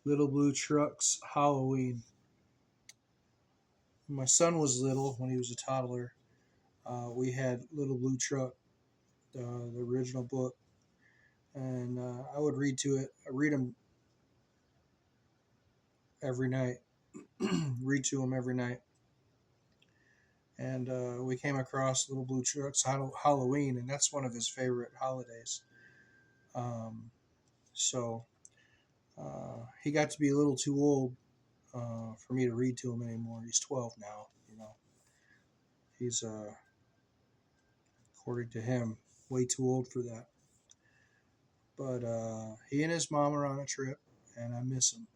Little Blue Truck's Halloween. When my son was little, when he was a toddler, we had Little Blue Truck, the original book, and I would read to it. I read him every night. Read to him every night. And we came across Little Blue Truck's Halloween, and that's one of his favorite holidays. Um, so he got to be a little too old for me to read to him anymore. He's 12 now. He's according to him way too old for that. But he and his mom are on a trip, and I miss him.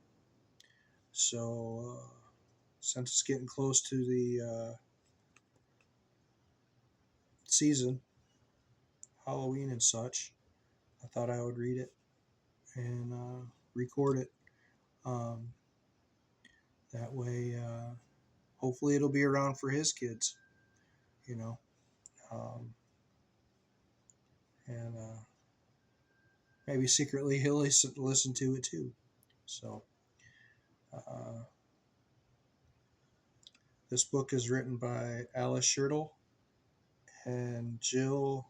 So since it's getting close to the season, Halloween and such, I thought I would read it and record it. Um, that way, hopefully, it'll be around for his kids, you know. Um, and maybe secretly he'll listen to it too. So, uh, this book is written by Alice Schertle and Jill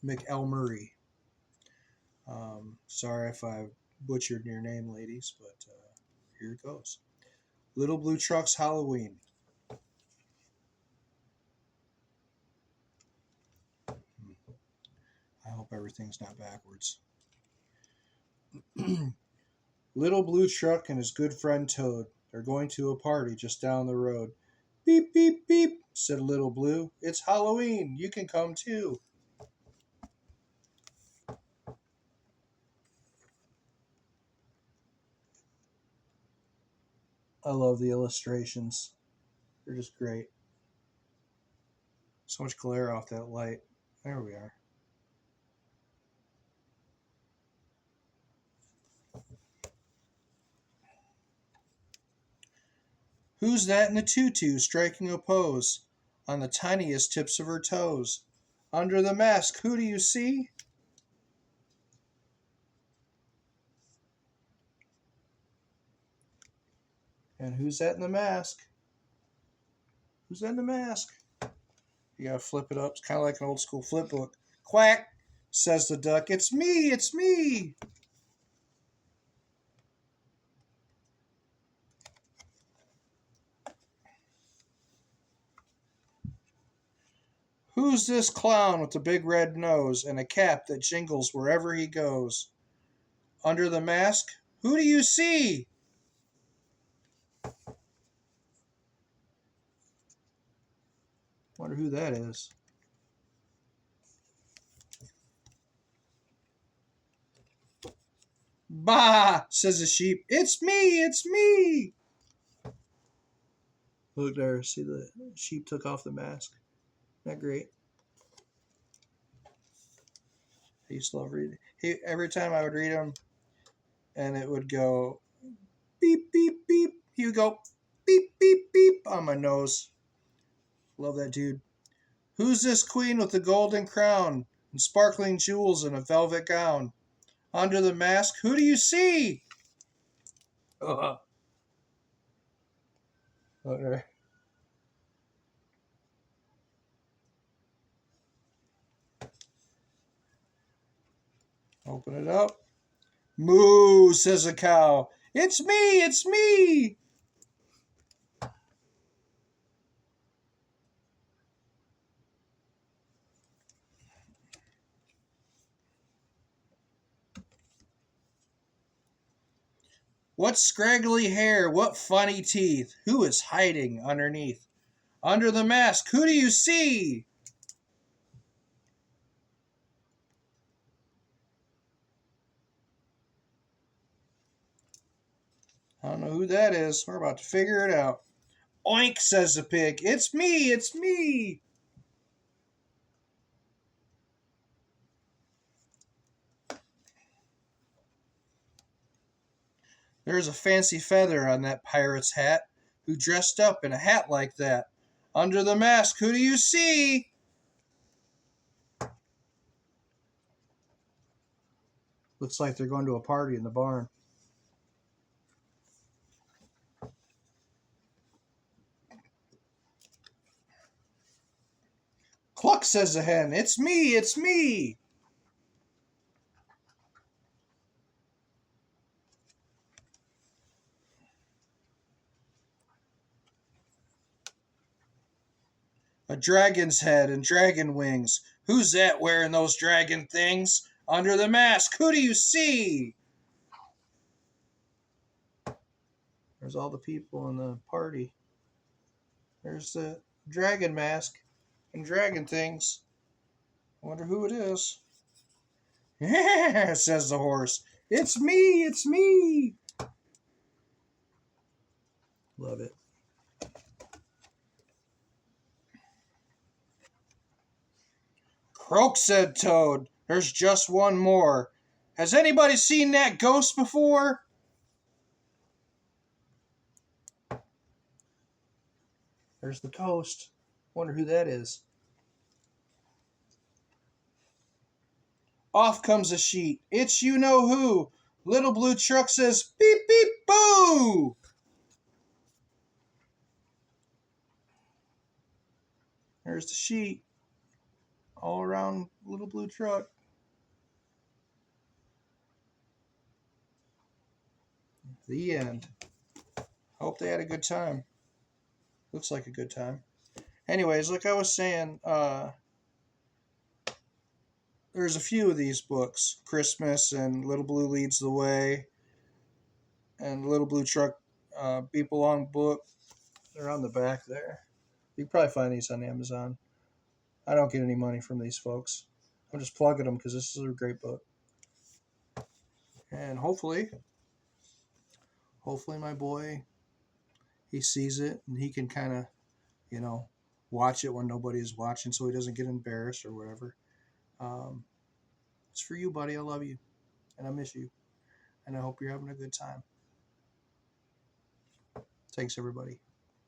McElmurray. Sorry if I butchered your name, ladies, but here it goes. Little Blue Truck's Halloween. I hope everything's not backwards. Little Blue Truck and his good friend Toad. They're going to a party just down the road. Beep, beep, beep, said Little Blue. It's Halloween. You can come too. I love the illustrations. They're just great. So much glare off that light. There we are. Who's that in the tutu striking a pose on the tiniest tips of her toes? Under the mask, who do you see? And who's that in the mask? Who's that in the mask? You gotta flip it up. It's kind of like an old school flip book. Quack, says the duck. It's me, it's me. Who's this clown with the big red nose and a cap that jingles wherever he goes? Under the mask, who do you see? Wonder who that is. Bah, says the sheep. It's me, it's me. Look there, see the sheep took off the mask. Isn't that great? I used to love reading. Every time I would read them, and it would go beep, beep, beep. He would go beep, beep, beep on my nose. Love that dude. Who's this queen with the golden crown and sparkling jewels in a velvet gown? Under the mask, who do you see? Uh-huh. Okay. Open it up. Moo, says a cow. It's me, it's me. What scraggly hair, what funny teeth. Who is hiding underneath? Under the mask, who do you see? I don't know who that is. We're about to figure it out. Oink, says the pig. It's me, it's me. There's a fancy feather on that pirate's hat. Who dressed up in a hat like that? Under the mask, who do you see? Looks like they're going to a party in the barn. Cluck, says the hen. It's me, it's me. A dragon's head and dragon wings. Who's that wearing those dragon things? Under the mask, who do you see? There's all the people in the party. There's the dragon mask and dragon things. I wonder who it is. Says the horse. It's me, it's me. Love it. Croak, said Toad. There's just one more. Has anybody seen that ghost before? There's the ghost. Wonder who that is. Off comes a sheet. It's you know who. Little Blue Truck says, beep, beep, boo. There's the sheet. All around Little Blue Truck. The end. Hope they had a good time. Looks like a good time. Anyways, like I was saying, there's a few of these books. Christmas and Little Blue Leads the Way and Little Blue Truck Beep Along book. They're on the back there. You can probably find these on Amazon. I don't get any money from these folks. I'm just plugging them because this is a great book. And hopefully my boy, he sees it and he can kind of, watch it when nobody is watching so he doesn't get embarrassed or whatever. It's for you, buddy. I love you. And I miss you. And I hope you're having a good time. Thanks, everybody.